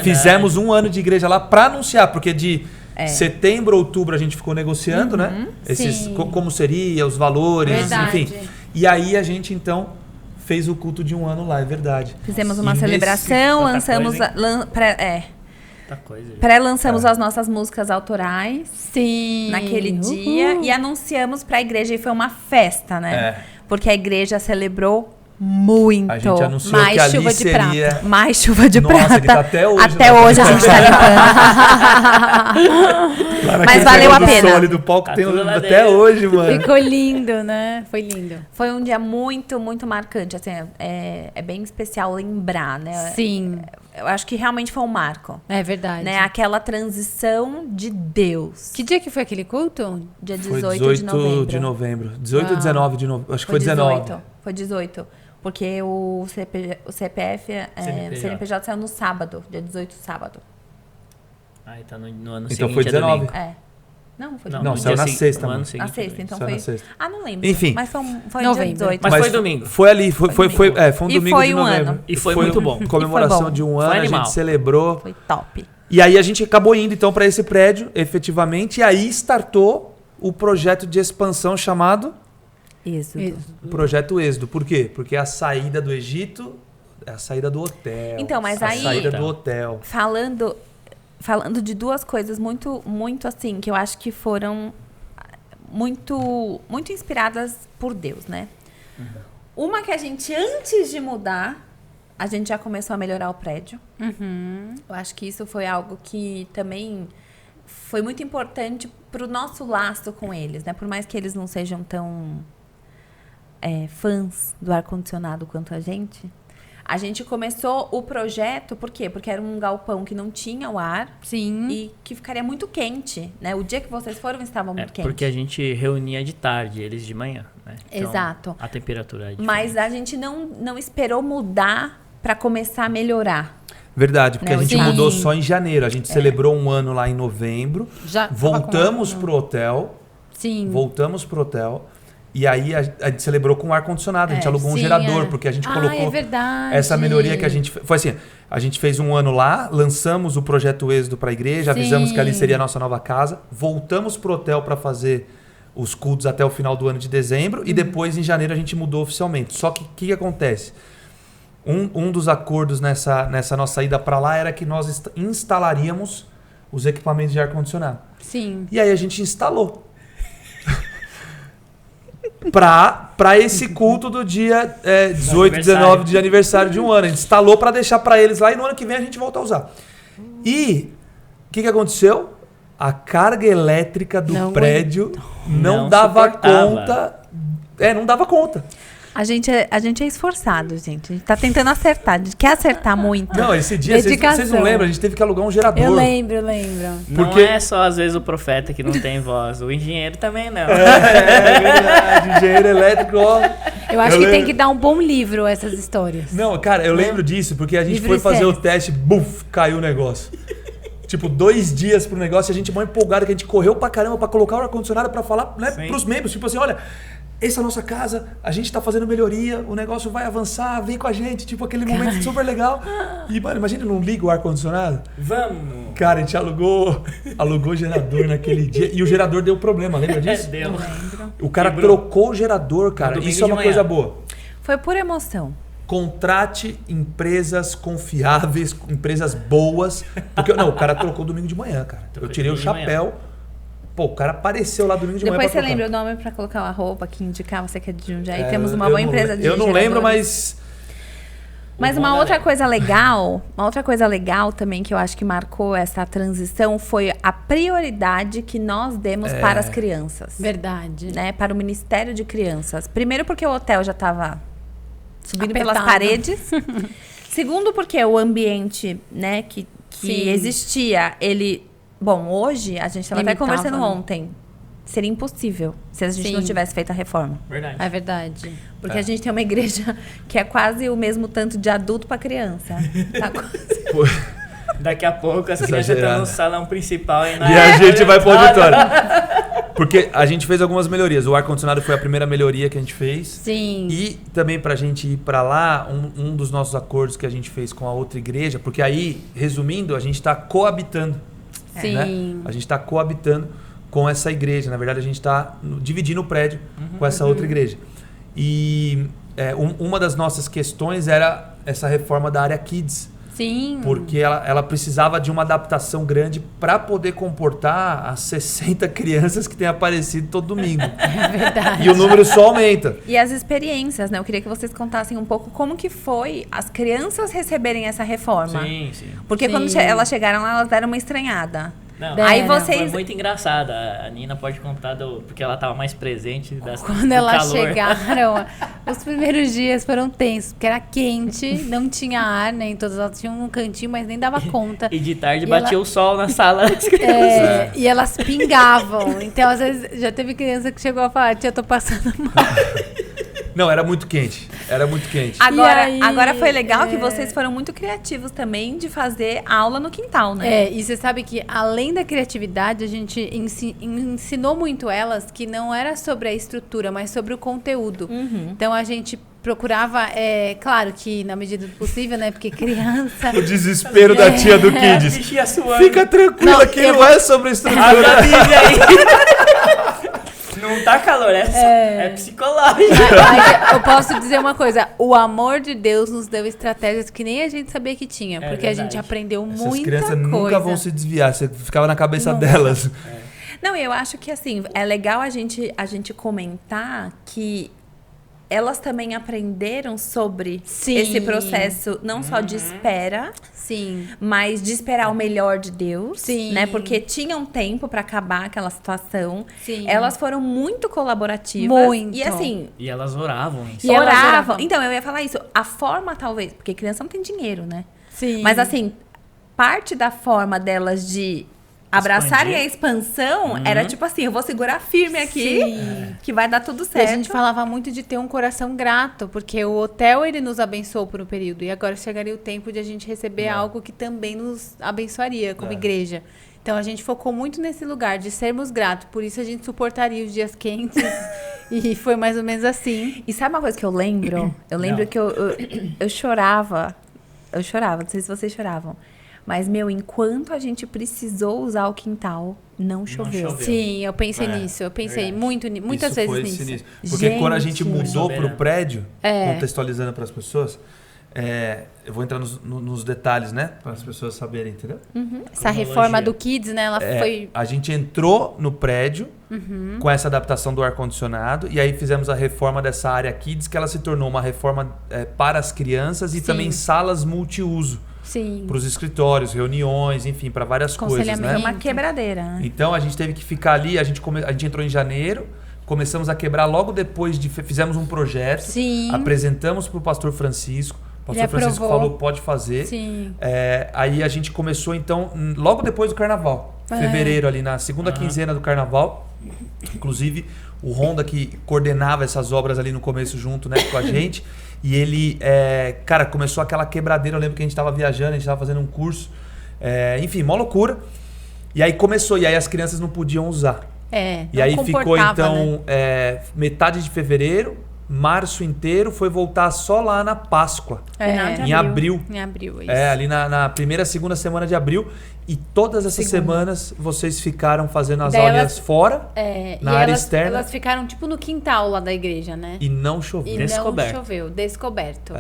Fizemos um ano de igreja lá para anunciar, porque de setembro, outubro a gente ficou negociando, né? Como seria, os valores, enfim. E aí a gente então fez o culto de um ano lá, é verdade. Fizemos uma celebração, lançamos... Muita coisa. Pré-lançamos as nossas músicas autorais. Sim. Naquele dia. E anunciamos pra igreja. E foi uma festa, né? Porque a igreja celebrou muito. A gente anunciou mais que ali chuva de seria... prata. Mais chuva de prata. Ele tá até hoje. Até hoje a gente tá limpando. Mas valeu a pena. O do palco Tá tem tudo lá até dentro. hoje, mano. Ficou lindo, né? Foi lindo. Foi um dia muito, muito marcante. Assim, é bem especial lembrar, né? Sim. Eu acho que realmente foi um marco. É verdade. Né? Aquela transição de Deus. Que dia que foi aquele culto? Dia Foi 18 de novembro. 18 ou 19 de novembro. Acho que foi 19. Foi 18. Porque o CPF, CNPJ saiu no sábado, dia 18, sábado. Aí tá no ano Então seguinte. foi 19. Não, foi Não, saiu na sexta. No ano Mano. seguinte. na sexta, então Saiu foi... na sexta. Não lembro. Enfim. Mas foi Novembro. dia 18. Mas foi domingo. Foi ali, foi um E domingo foi de um novembro. ano. E foi muito bom. Comemoração E foi bom. de um Foi ano, a animal. gente celebrou. Foi top. E aí a gente acabou indo então para esse prédio, efetivamente, e aí startou o projeto de expansão chamado o Projeto Êxodo. Por quê? Porque a saída do Egito é a saída do hotel. Então, mas a aí... saída do hotel. Falando de duas coisas muito, muito assim, que eu acho que foram muito, muito inspiradas por Deus, né? Uma que a gente, antes de mudar, a gente já começou a melhorar o prédio. Eu acho que isso foi algo que também foi muito importante pro nosso laço com eles, né? Por mais que eles não sejam tão fãs do ar-condicionado quanto a gente começou o projeto, por quê? Porque era um galpão que não tinha o ar. Sim. E que ficaria muito quente, né? O dia que vocês foram estava muito quente. Porque a gente reunia de tarde, eles de manhã, né? Então, Exato. A temperatura é diferente. Mas a gente não esperou mudar para começar a melhorar. Verdade, porque a gente Sim. mudou só em janeiro. A gente celebrou um ano lá em novembro. Já Voltamos pro hotel. Sim. Voltamos pro hotel. E aí a gente celebrou com ar-condicionado. A gente alugou um sim, gerador, porque a gente colocou é verdade. essa melhoria que a gente... Foi assim, a gente fez um ano lá, lançamos o Projeto Êxodo para a igreja, avisamos que ali seria a nossa nova casa. Voltamos pro hotel para fazer os cultos até o final do ano de dezembro. E depois, em janeiro, a gente mudou oficialmente. Só que o que acontece? Um dos acordos nessa nossa ida para lá era que nós instalaríamos os equipamentos de ar-condicionado. Sim. E aí a gente instalou. Pra esse culto do dia 18, 19 de aniversário de um ano. A gente instalou para deixar para eles lá e no ano que vem a gente volta a usar. E o que aconteceu? A carga elétrica do prédio não dava conta. Não dava conta. A gente é esforçado, gente. A gente tá tentando acertar. A gente quer acertar muito. Não, esse dia, vocês não lembram? A gente teve que alugar um gerador. Eu lembro. Não é só, às vezes, o profeta que não tem voz. O engenheiro também não. É verdade. Engenheiro elétrico, ó. Eu acho que tem que dar um bom livro essas histórias. Não, cara, eu lembro disso, porque a gente Livro foi e fazer o série. teste, buf, caiu o negócio. Tipo, 2 dias pro negócio e a gente mó empolgado, que a gente correu pra caramba pra colocar o ar-condicionado pra falar, né, pros membros. Tipo assim, olha, essa é a nossa casa, a gente tá fazendo melhoria, o negócio vai avançar, vem com a gente. Tipo, aquele momento super legal. E, mano, imagina, não liga o ar-condicionado? Vamos! Cara, a gente alugou o gerador naquele dia e o gerador deu problema, lembra disso? Deu. O cara trocou o gerador, cara. Isso é uma coisa boa. Foi por emoção. Contrate empresas confiáveis, empresas boas. Porque, não, o cara trocou domingo de manhã, cara. Eu tirei o chapéu. Pô, o cara apareceu lá domingo de manhã. Depois pra você trocar. lembra o nome pra colocar uma roupa que indicar você que é de Jundiaí. Temos uma boa empresa de Eu não lembro, geradores. Mas uma outra coisa legal também que eu acho que marcou essa transição foi a prioridade que nós demos para as crianças. Verdade. Né? Para o Ministério de Crianças. Primeiro porque o hotel já estava subindo Apertado. pelas paredes. Segundo porque o ambiente, né, que existia, ele... Bom, hoje, a gente estava até conversando ontem, seria impossível se a gente não tivesse feito a reforma. Verdade. É verdade. Porque a gente tem uma igreja que é quase o mesmo tanto de adulto para criança. Tá quase... Daqui a pouco as crianças estão no salão principal e a gente vai pro auditório. Porque a gente fez algumas melhorias. O ar-condicionado foi a primeira melhoria que a gente fez. Sim. E também pra gente ir pra lá, um dos nossos acordos que a gente fez com a outra igreja, porque aí, resumindo, a gente tá coabitando. Sim. Né? A gente tá coabitando com essa igreja. Na verdade, a gente tá dividindo o prédio com essa outra igreja. E uma das nossas questões era essa reforma da área Kids. Sim. Porque ela precisava de uma adaptação grande para poder comportar as 60 crianças que têm aparecido todo domingo. É verdade. E o número só aumenta. E as experiências, né? Eu queria que vocês contassem um pouco como que foi as crianças receberem essa reforma. Sim. Porque quando elas chegaram lá, elas deram uma estranhada. Não, aí vocês... Foi muito engraçada. A Nina pode contar porque ela estava mais presente quando elas chegaram, os primeiros dias foram tensos, porque era quente, não tinha ar, né? Todas elas tinham um cantinho, mas nem dava conta. E de tarde batia o sol na sala das crianças. E elas pingavam. Então, às vezes, já teve criança que chegou a falar, tia, eu tô passando mal. Não, era muito quente. Era muito quente. Agora foi legal que vocês foram muito criativos também de fazer aula no quintal, né? E você sabe que, além da criatividade, a gente ensinou muito elas que não era sobre a estrutura, mas sobre o conteúdo. Então, a gente procurava, claro que na medida do possível, né? Porque criança... O desespero da tia do Kids. Fica tranquila que não é sobre a estrutura. Não tá calor, é psicológico. Eu posso dizer uma coisa, o amor de Deus nos deu estratégias que nem a gente sabia que tinha, porque a gente aprendeu muita coisa. Essas crianças nunca vão se desviar, você ficava na cabeça delas. Não, eu acho que assim, é legal a gente comentar que elas também aprenderam sobre esse processo, não só de espera, mas de esperar o melhor de Deus, né? Porque tinham tempo para acabar aquela situação. Elas foram muito colaborativas. Muito. E assim... E elas oravam. Oravam. Então, eu ia falar isso. A forma, talvez... Porque criança não tem dinheiro, né? Mas assim, parte da forma delas de... abraçarem a expansão era tipo assim, eu vou segurar firme aqui, que vai dar tudo certo. E a gente falava muito de ter um coração grato, porque o hotel, ele nos abençoou por um período, e agora chegaria o tempo de a gente receber algo que também nos abençoaria como igreja. Então, a gente focou muito nesse lugar de sermos gratos, por isso a gente suportaria os dias quentes, e foi mais ou menos assim. E sabe uma coisa que eu lembro? Eu lembro que eu chorava, não sei se vocês choravam. Mas, enquanto a gente precisou usar o quintal, não choveu. Sim, eu pensei nisso. Eu pensei muitas vezes nisso. Porque quando a gente mudou para o prédio, contextualizando para as pessoas, eu vou entrar nos detalhes, né? Para as pessoas saberem, entendeu? Essa reforma do Kids, né? Ela foi... A gente entrou no prédio com essa adaptação do ar-condicionado e aí fizemos a reforma dessa área Kids, que ela se tornou uma reforma para as crianças e também salas multiuso. Para os escritórios, reuniões, enfim, para várias coisas, né? Uma quebradeira, né? Então, a gente teve que ficar ali, a gente entrou em janeiro, começamos a quebrar logo depois fizemos um projeto, apresentamos para o pastor Francisco, o pastor Francisco falou, pode fazer. Aí a gente começou, então, logo depois do Carnaval, fevereiro, ali na segunda quinzena do Carnaval, inclusive o Honda que coordenava essas obras ali no começo junto, né, com a gente. E ele, começou aquela quebradeira. Eu lembro que a gente estava viajando, a gente estava fazendo um curso. Enfim, mó loucura. E aí começou, e aí as crianças não podiam usar. E aí ficou, então, metade de fevereiro, março inteiro, foi voltar só lá na Páscoa. Em abril. Em abril, isso. Ali na primeira, segunda semana de abril. E todas essas semanas vocês ficaram fazendo as aulinhas fora, na área externa. Elas ficaram tipo no quintal lá da igreja, né? E não choveu. Não choveu, descoberto.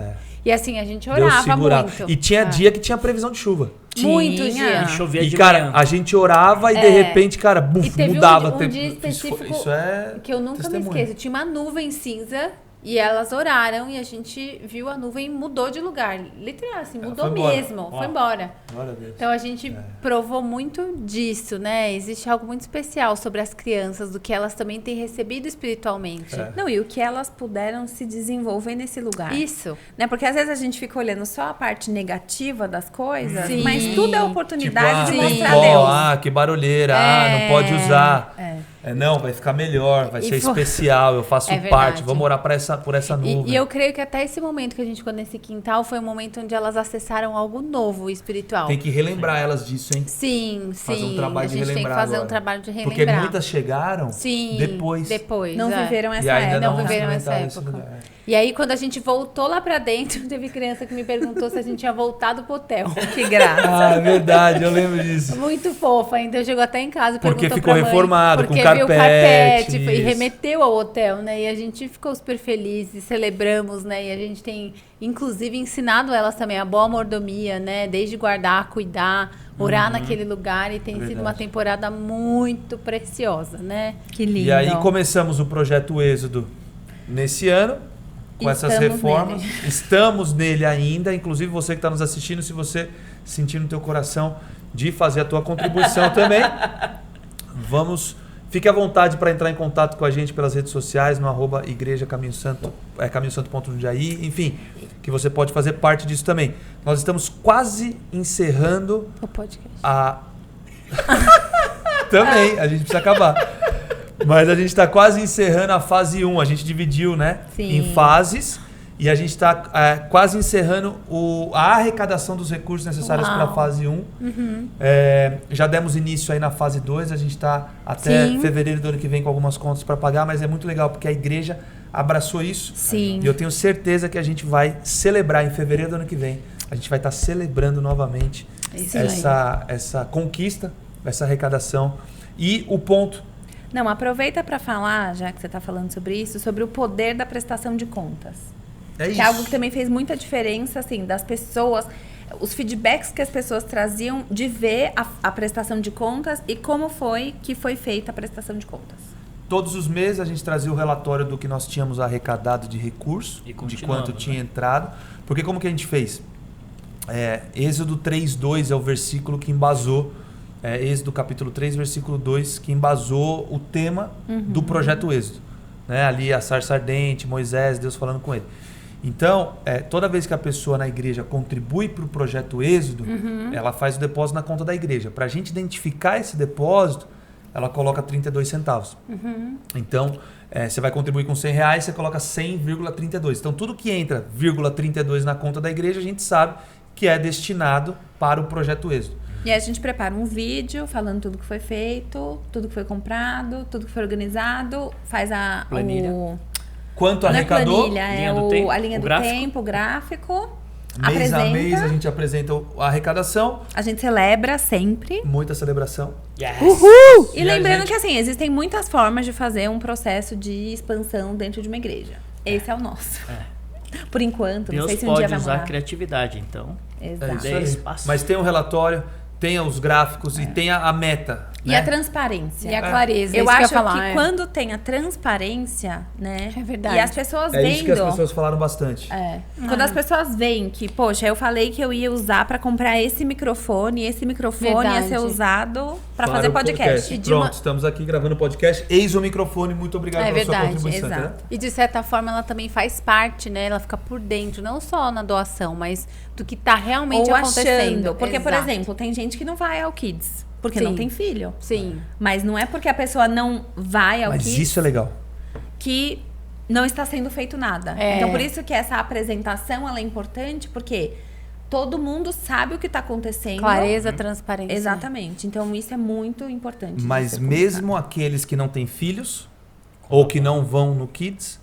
E assim, a gente orava muito. E tinha dia que tinha previsão de chuva. Muito dia. E chovia de manhã. manhã. A gente orava e de repente, mudava. Um dia específico isso é que eu nunca me esqueço. Tinha uma nuvem cinza. E elas oraram e a gente viu a nuvem mudou de lugar. Literal, assim, mudou mesmo. Foi embora. Glória a Deus. Então a gente provou muito disso, né? Existe algo muito especial sobre as crianças, do que elas também têm recebido espiritualmente. Não, e o que elas puderam se desenvolver nesse lugar. Isso. Né? Porque às vezes a gente fica olhando só a parte negativa das coisas, mas tudo é oportunidade de mostrar Deus. Que barulheira, não pode usar. Não, vai ficar melhor, vai ser especial, eu faço parte, vamos orar por essa nuvem. E eu creio que até esse momento que a gente ficou nesse quintal foi um momento onde elas acessaram algo novo, espiritual. Tem que relembrar elas disso, hein? Sim. Fazer um trabalho de relembrar. A gente tem que fazer um trabalho de relembrar. Porque muitas chegaram depois. Não viveram essa época. Não viveram essa época. E aí, quando a gente voltou lá pra dentro, teve criança que me perguntou se a gente tinha voltado pro hotel. Que graça. É verdade, eu lembro disso. Muito fofa, então chegou até em casa e porque perguntou ficou pra mãe, reformado, com teve o carpete e remeteu ao hotel, né? E a gente ficou super felizes, celebramos, né? E a gente tem, inclusive, ensinado elas também a boa mordomia, né? Desde guardar, cuidar, orar naquele lugar. E tem sido uma temporada muito preciosa, né? Que lindo. E aí começamos o Projeto Êxodo nesse ano, com essas reformas. Estamos nele ainda. Inclusive, você que está nos assistindo, se você sentir no teu coração de fazer a tua contribuição também, fique à vontade para entrar em contato com a gente pelas redes sociais, no @igreja Caminho Santo, caminhosanto.jundiaí, enfim, que você pode fazer parte disso também. Nós estamos quase encerrando o podcast. Também, a gente precisa acabar. Mas a gente está quase encerrando a fase 1. A gente dividiu, né? Sim. Em fases. E a gente está quase encerrando a arrecadação dos recursos necessários para a fase 1. Já demos início aí na fase 2. A gente está até fevereiro do ano que vem com algumas contas para pagar. Mas é muito legal porque a igreja abraçou isso. Sim. E eu tenho certeza que a gente vai celebrar em fevereiro do ano que vem. A gente vai estar celebrando novamente essa conquista, essa arrecadação. E o ponto... Não, aproveita para falar, já que você está falando sobre isso, sobre o poder da prestação de contas. Que é algo que também fez muita diferença, assim, das pessoas, os feedbacks que as pessoas traziam de ver a prestação de contas e como foi que foi feita a prestação de contas. Todos os meses a gente trazia o relatório do que nós tínhamos arrecadado de recurso, de quanto tinha entrado. Porque como que a gente fez? Êxodo 3:2 é o versículo que embasou, Êxodo capítulo 3, versículo 2, que embasou o tema do Projeto Êxodo. Né? Ali a sarça ardente, Moisés, Deus falando com ele. Então, toda vez que a pessoa na igreja contribui para o Projeto Êxodo, ela faz o depósito na conta da igreja. Para a gente identificar esse depósito, ela coloca 32 centavos. Então, você vai contribuir com R$100, você coloca 100,32. Então, tudo que entra 0,32 na conta da igreja, a gente sabe que é destinado para o Projeto Êxodo. E aí a gente prepara um vídeo falando tudo que foi feito, tudo que foi comprado, tudo que foi organizado, faz a planilha. Quanto arrecadou? A linha do tempo, o gráfico. Mês a mês a gente apresenta a arrecadação. A gente celebra sempre. Muita celebração. Yes. Uhul! E lembrando que assim, existem muitas formas de fazer um processo de expansão dentro de uma igreja. Esse é o nosso. Por enquanto, Deus não sei se um dia vai mudar. Deus pode usar a criatividade, então. Exato. Mas tem um relatório, tem os gráficos e tem a meta. E né? a transparência. E a clareza. Eu acho que quando tem a transparência, né? É verdade. E as pessoas vendo... É isso que as pessoas falaram bastante. Quando as pessoas veem que, poxa, eu falei que eu ia usar para comprar esse microfone ia ser usado para fazer podcast. Pronto, estamos aqui gravando podcast. Eis o microfone, muito obrigado pela sua contribuição. Exato. Né? E de certa forma ela também faz parte, né? Ela fica por dentro, não só na doação, mas do que tá realmente acontecendo. Porque, por exemplo, tem gente que não vai ao Kids. Porque não tem filho. Sim. Mas não é porque a pessoa não vai ao Kids... Mas isso é legal. Que não está sendo feito nada. Então, por isso que essa apresentação ela é importante, porque todo mundo sabe o que está acontecendo. Clareza, transparência. Exatamente. Então, isso é muito importante. Mas mesmo aqueles que não têm filhos, ou que não vão no Kids...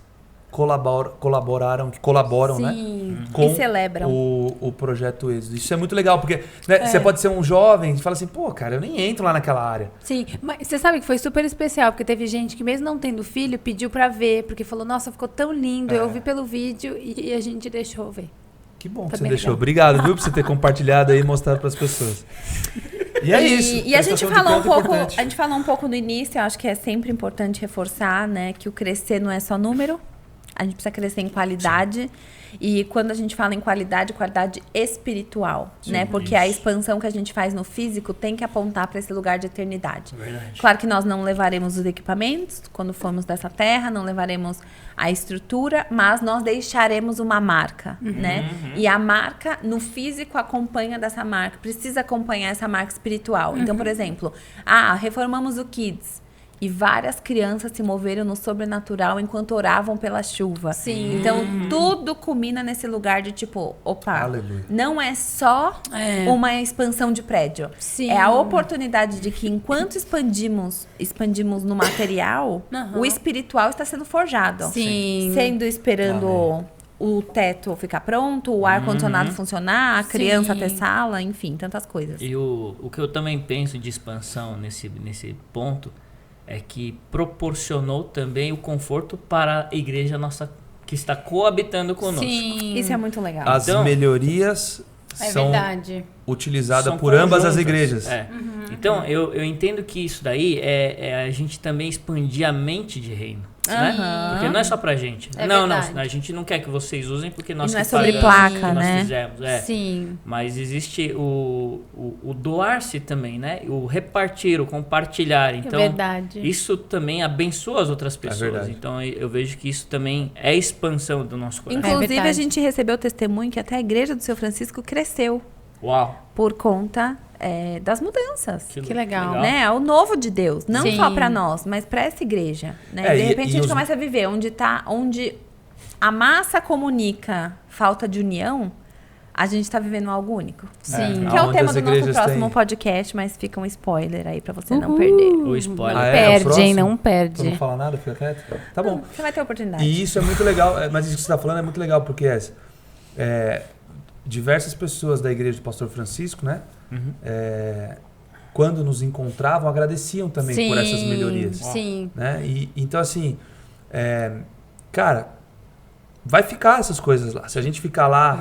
colaboram, Sim. né? Com e celebram o Projeto Êxodo. Isso é muito legal, porque né, você pode ser um jovem e fala assim, pô, cara, eu nem entro lá naquela área. Sim, mas você sabe que foi super especial, porque teve gente que mesmo não tendo filho, pediu pra ver, porque falou, nossa, ficou tão lindo, eu vi pelo vídeo e a gente deixou ver. Que bom que você deixou. Obrigado, viu, por você ter compartilhado aí e mostrado pras pessoas. E é isso. E a gente falou um pouco no início, eu acho que é sempre importante reforçar, né, que o crescer não é só número. A gente precisa crescer em qualidade. Sim. E quando a gente fala em qualidade espiritual, sim, né? Porque a expansão que a gente faz no físico tem que apontar para esse lugar de eternidade. Verdade. Claro que nós não levaremos os equipamentos quando formos dessa terra, não levaremos a estrutura, mas nós deixaremos uma marca, né? E a marca no físico acompanha dessa marca, precisa acompanhar essa marca espiritual. Então, por exemplo, reformamos o Kids. E várias crianças se moveram no sobrenatural enquanto oravam pela chuva. Sim. Então, tudo culmina nesse lugar de tipo, opa, aleluia. Não é só uma expansão de prédio. Sim. É a oportunidade de que enquanto expandimos no material, o espiritual está sendo forjado. Sim. Esperando o teto ficar pronto, o ar-condicionado funcionar, a criança ter sala, enfim, tantas coisas. E o que eu também penso de expansão nesse ponto... é que proporcionou também o conforto para a igreja nossa que está coabitando conosco. Sim. Isso é muito legal. As melhorias são utilizadas por ambas as igrejas. Então, eu entendo que isso daí é a gente também expandir a mente de reino. Né? Porque não é só pra gente. Não, a gente não quer que vocês usem porque nós não é sobre placa, nós né? fizemos. Sim. Mas existe o doar-se também, né? O repartir, o compartilhar. Então, isso também abençoa as outras pessoas. Então, eu vejo que isso também é expansão do nosso coração. Inclusive, a gente recebeu testemunho que até a igreja do Seu Francisco cresceu. Uau! Por conta das mudanças. Que legal. Né? O novo de Deus. Não só para nós, mas para essa igreja. Né? De repente a gente começa a viver onde a massa comunica falta de união, a gente está vivendo algo único. Sim. Que é o tema do nosso próximo podcast, mas fica um spoiler aí para você não perder. O spoiler. Não perde, hein? Não perde. Não fala nada, fica quieto. Tá bom. Você vai ter oportunidade. E isso é muito legal, mas isso que você está falando é muito legal, porque diversas pessoas da igreja do Pastor Francisco, né? Quando nos encontravam, agradeciam também por essas melhorias. Sim. Né? Então, assim, cara, vai ficar essas coisas lá. Se a gente ficar lá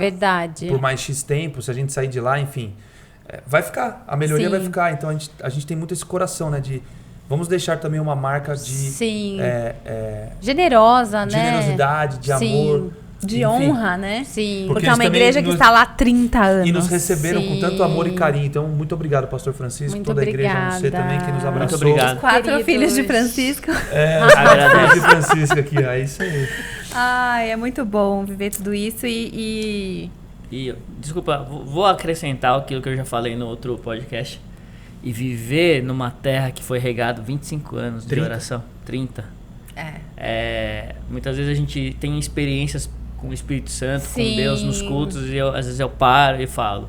por mais X tempo, se a gente sair de lá, enfim, vai ficar. A melhoria vai ficar. Então, a gente tem muito esse coração, né? De vamos deixar também uma marca de... generosa, né? Generosidade, de amor. De honra, né? Sim. Porque é uma igreja que está lá há 30 anos. E nos receberam com tanto amor e carinho. Então, muito obrigado, Pastor Francisco, muito toda obrigada. a igreja, você também que nos abraçou. Muito obrigado. Os 4 filhos de Francisco. Os 4 filhos de Francisco aqui, é isso aí. Ai, é muito bom viver tudo isso E desculpa, vou acrescentar aquilo que eu já falei no outro podcast. E viver numa terra que foi regado 25 anos de oração. 30. Muitas vezes a gente tem experiências com o Espírito Santo, com Deus nos cultos, e às vezes eu paro e falo.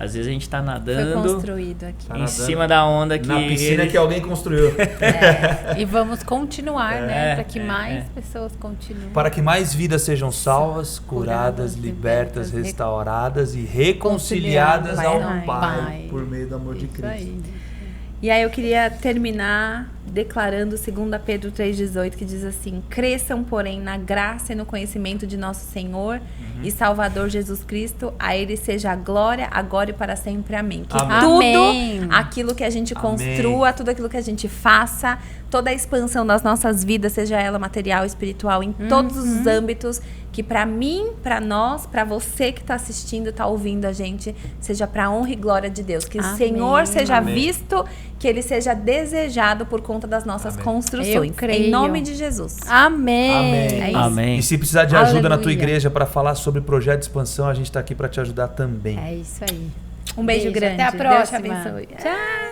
Às vezes a gente tá nadando. Foi construído aqui. Em cima da onda que... Na piscina que alguém construiu. E vamos continuar, né? Para que mais pessoas continuem. Para que mais vidas sejam salvas, curadas, libertas, restauradas e reconciliadas ao Pai por meio do amor de Cristo. Aí. E aí eu queria terminar declarando 2 Pedro 3,18, que diz assim: cresçam, porém, na graça e no conhecimento de nosso Senhor e Salvador Jesus Cristo, a Ele seja a glória, agora e para sempre. Amém. Que tudo aquilo que a gente construa, tudo aquilo que a gente faça, toda a expansão das nossas vidas, seja ela material, espiritual, em todos os âmbitos, que para mim, para nós, para você que está assistindo, está ouvindo a gente, seja para a honra e glória de Deus. Que o Senhor seja visto, que Ele seja desejado por conta das nossas construções. Eu creio. Em nome de Jesus. Amém. É isso. Amém. E se precisar de ajuda na tua igreja para falar sobre projeto de expansão, a gente está aqui para te ajudar também. É isso aí. Um beijo grande. Até a próxima. Deus te abençoe. Tchau.